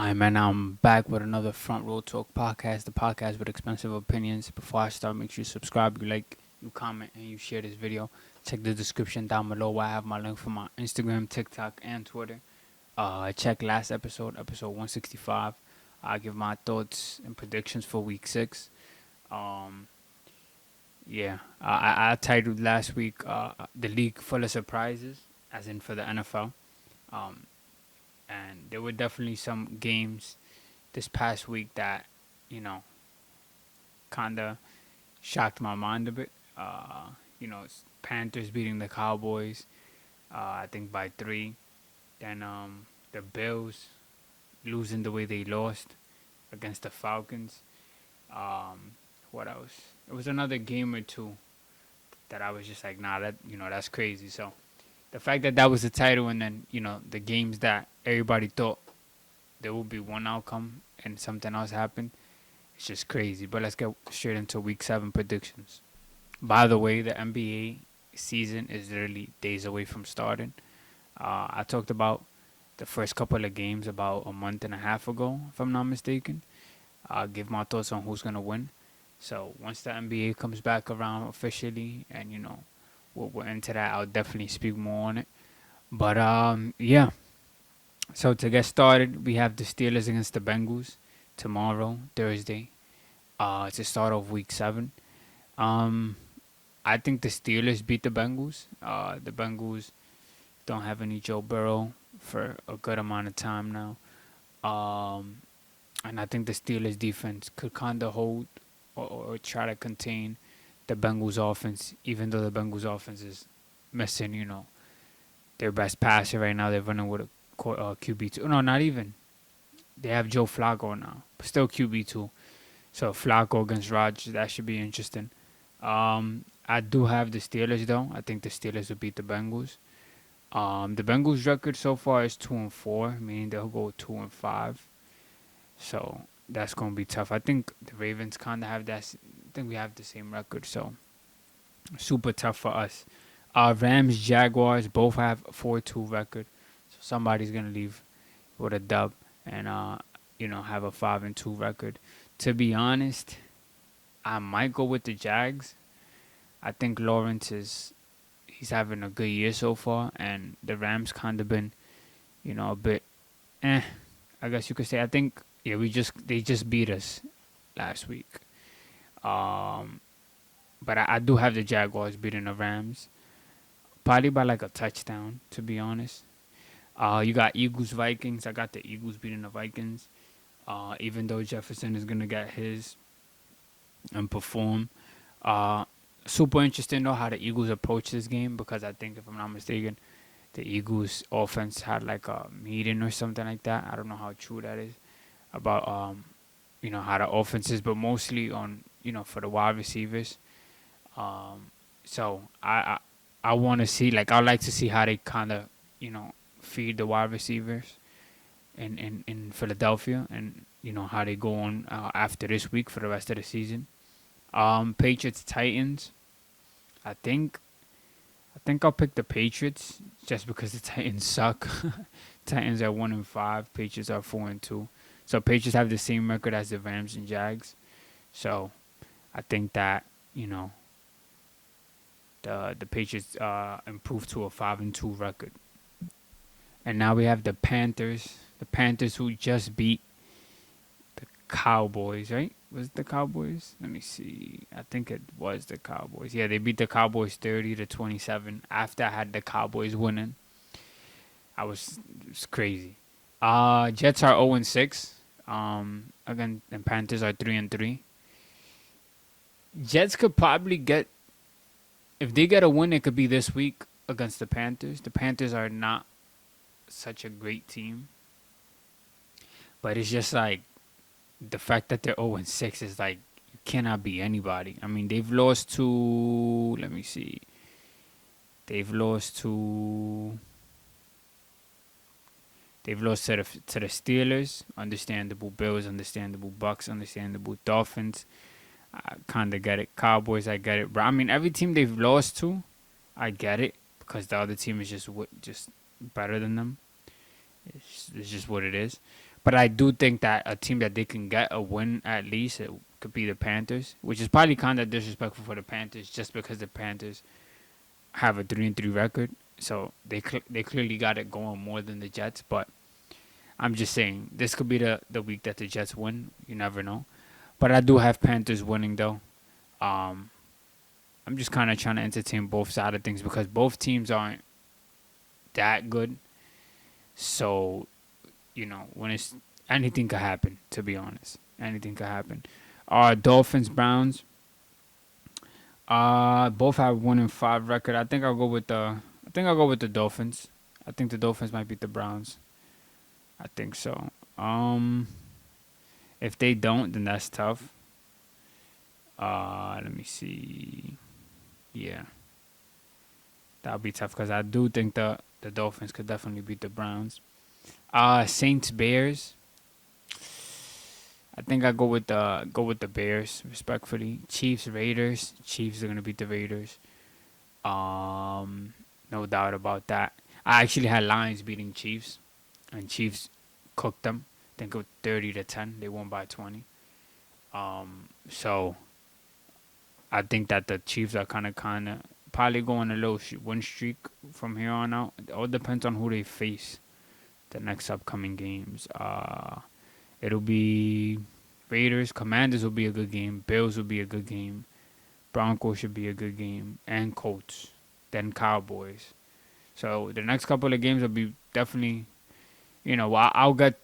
Alright, man, I'm back with another Front Row Talk podcast, the podcast with expensive opinions. Before I start, make sure you subscribe, you like, you comment, and you share this video. Check the description down below where I have my link for my Instagram, TikTok, and Twitter. Check last episode 165. I give my thoughts and predictions for week 6. Um, I titled last week The League Full of Surprises, as in for the NFL. Um, and there were definitely some games this past week that, you know, kind of shocked my mind a bit. Panthers beating the Cowboys, I think by 3. Then the Bills losing the way they lost against the Falcons. What else? It was another game or two that I was just like, nah, that's crazy. So the fact that that was the title, and then the games that everybody thought there would be one outcome and something else happened, it's just crazy. But let's get straight into week 7 predictions. By the way, the NBA season is literally days away from starting. I talked about the first couple of games about a month and a half ago, if I'm not mistaken. I'll give my thoughts on who's going to win. So once the NBA comes back around officially and, we're into that, I'll definitely speak more on it. But, yeah. So to get started, we have the Steelers against the Bengals tomorrow, Thursday. It's the start of week 7. I think the Steelers beat the Bengals. The Bengals don't have any Joe Burrow for a good amount of time now. And I think the Steelers defense could kind of hold or try to contain the Bengals offense, even though the Bengals offense is missing, their best passer right now. They're running with a QB2. No, not even. They have Joe Flacco now, but still QB2. So Flacco against Rodgers, that should be interesting. I do have the Steelers though. I think the Steelers will beat the Bengals. The Bengals record so far is 2-4, meaning they'll go 2-5. So that's gonna be tough. I think the Ravens kind of have that. I think we have the same record, so super tough for us. Rams, Jaguars both have 4-2 record, so somebody's gonna leave with a dub and have a 5-2 record. To be honest, I might go with the Jags. I think Lawrence he's having a good year so far, and the Rams kind of been, a bit, I guess you could say. I think they just beat us last week. But I do have the Jaguars beating the Rams, probably by like a touchdown, to be honest. You got Eagles, Vikings. I got the Eagles beating the Vikings. Even though Jefferson is going to get his and perform. Super interesting, though, how the Eagles approach this game, because I think, if I'm not mistaken, the Eagles offense had like a meeting or something like that. I don't know how true that is about, how the offense is, but mostly on, for the wide receivers. So I want to see, I'd like to see how they kind of, feed the wide receivers in Philadelphia, and how they go on after this week for the rest of the season. Patriots Titans. I think I'll pick the Patriots just because the Titans suck. Titans are 1-5. Patriots are 4-2. So Patriots have the same record as the Rams and Jags. So I think that the Patriots improved to a 5-2 record. And now we have the Panthers. The Panthers who just beat the Cowboys, right? Was it the Cowboys? Let me see. I think it was the Cowboys. Yeah, they beat the Cowboys 30-27 after I had the Cowboys winning. It's crazy. Jets are 0-6. Again, and Panthers are 3-3. Jets could probably get, if they get a win, it could be this week against the Panthers. The Panthers are not such a great team, but it's just like the fact that they're 0-6 is like, you cannot beat anybody. I mean, they've lost to, let me see, they've lost to the Steelers, understandable. Bills, understandable. Bucks, understandable. Dolphins, I kind of get it. Cowboys, I get it. But I mean, every team they've lost to, I get it, because the other team is just better than them. It's just what it is. But I do think that a team that they can get a win at least it could be the Panthers, which is probably kind of disrespectful for the Panthers just because the Panthers have a 3-3 record. So they clearly got it going more than the Jets. But I'm just saying this could be the week that the Jets win. You never know. But I do have Panthers winning though. Um, I'm just kind of trying to entertain both sides of things because both teams aren't that good. So when it's anything could happen. To be honest, anything could happen. Dolphins Browns. Both have 1-5 record. I think I'll go with the. I think I'll go with the Dolphins. I think the Dolphins might beat the Browns. I think so. If they don't, then that's tough. Let me see. Yeah, that'll be tough because I do think the Dolphins could definitely beat the Browns. Saints Bears. I think I go with the Bears respectfully. Chiefs Raiders. Chiefs are gonna beat the Raiders. No doubt about that. I actually had Lions beating Chiefs, and Chiefs cooked them. I think it was 30-10. They won by 20. So I think that the Chiefs are kind of probably going a little win streak from here on out. It all depends on who they face the next upcoming games. It'll be Raiders, Commanders will be a good game, Bills will be a good game, Broncos should be a good game, and Colts, then Cowboys. So the next couple of games will be definitely, I'll get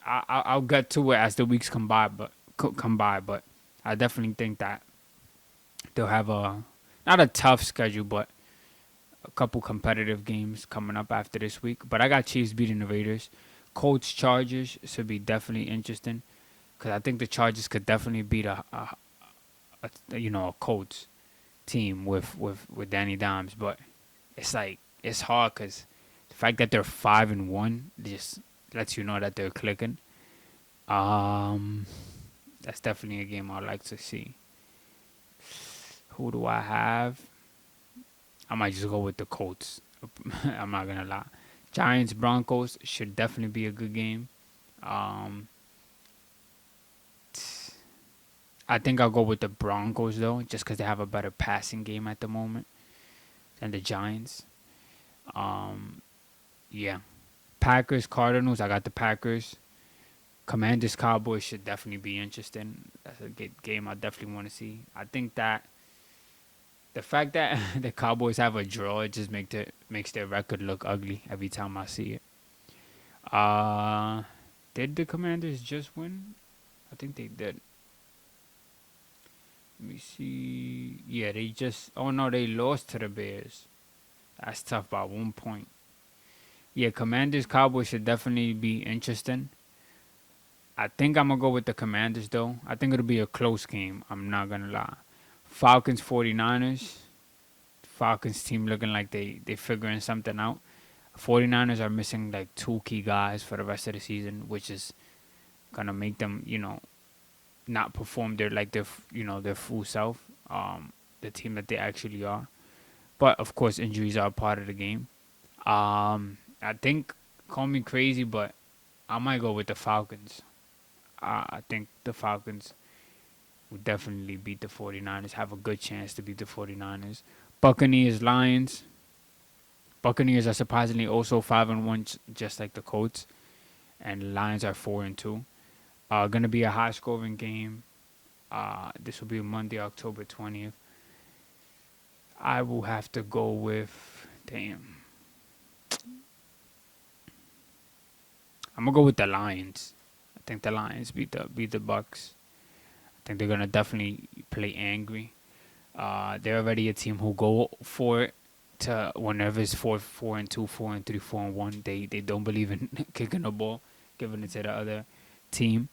to it as the weeks come by, but I definitely think that they'll have not a tough schedule, but a couple competitive games coming up after this week. But I got Chiefs beating the Raiders. Colts Chargers should be definitely interesting because I think the Chargers could definitely beat a Colts team with Danny Dimes. But it's hard because the fact that they're 5-1 just lets you know that they're clicking. That's definitely a game I'd like to see. Who do I have? I might just go with the Colts. I'm not gonna lie. Giants Broncos should definitely be a good game. I think I'll go with the Broncos though, just because they have a better passing game at the moment than the Giants. Yeah. Packers Cardinals. I got the Packers. Commanders Cowboys should definitely be interesting. That's a good game I definitely want to see. I think that the fact that the Cowboys have a draw, it just makes their record look ugly every time I see it. Did the Commanders just win? I think they did. Let me see. Yeah, they just. Oh no, they lost to the Bears. That's tough by 1 point. Yeah, Commanders Cowboys should definitely be interesting. I think I'm gonna go with the Commanders though. I think it'll be a close game. I'm not gonna lie. Falcons 49ers. Falcons team looking like they figuring something out. 49ers are missing like 2 key guys for the rest of the season, which is gonna make them, not perform their full self, the team that they actually are. But of course, injuries are a part of the game. I think, call me crazy, but I might go with the Falcons. I think the Falcons would definitely beat the 49ers, have a good chance to beat the 49ers. Buccaneers, Lions. Buccaneers are surprisingly also 5-1, just like the Colts. And the Lions are 4-2. Gonna be a high scoring game. This will be Monday, October 20th. I will have to go with I'm gonna go with the Lions. I think the Lions beat the Bucks. I think they're gonna definitely play angry. They're already a team who go for it to whenever it's 4-2, 4-3, 4-1. They don't believe in kicking the ball, giving it to the other team.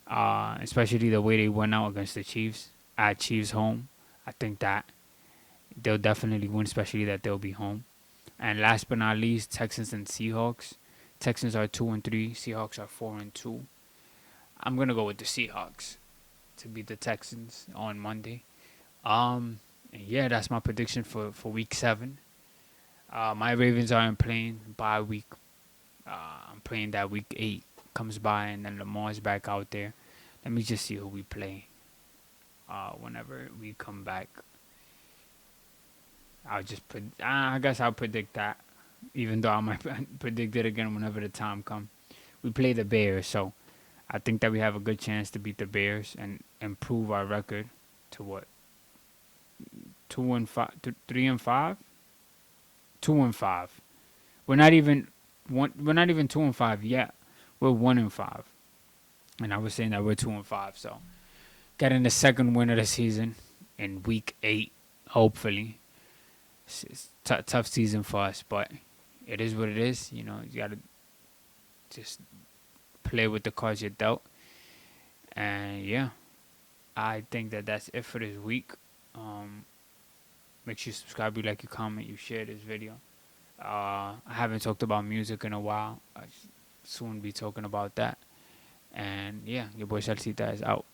Especially the way they went out against the Chiefs at Chiefs home. I think that they'll definitely win, especially that they'll be home. And last but not least, Texans and Seahawks. Texans are 2-3. Seahawks are 4-2. I'm gonna go with the Seahawks to beat the Texans on Monday. And yeah, that's my prediction for week 7. My Ravens aren't playing bye week. I'm playing that week 8 comes by, and then Lamar's back out there. Let me just see who we play. Whenever we come back, I'll just put. I guess I'll predict that, even though I might predict it again whenever the time comes. We play the Bears, so I think that we have a good chance to beat the Bears and improve our record to what, 2-5, 3-5, 2-5. We're not even one. We're not even 2-5 yet. We're 1-5, and I was saying that we're 2-5. So getting the second win of the season in week 8, hopefully. It's tough season for us, but it is what it is. You know, you gotta just play with the cards you're dealt. And yeah, I think that that's it for this week. Make sure you subscribe, you like, you comment, you share this video. I haven't talked about music in a while. I soon be talking about that. And yeah, your boy Ssalcita is out.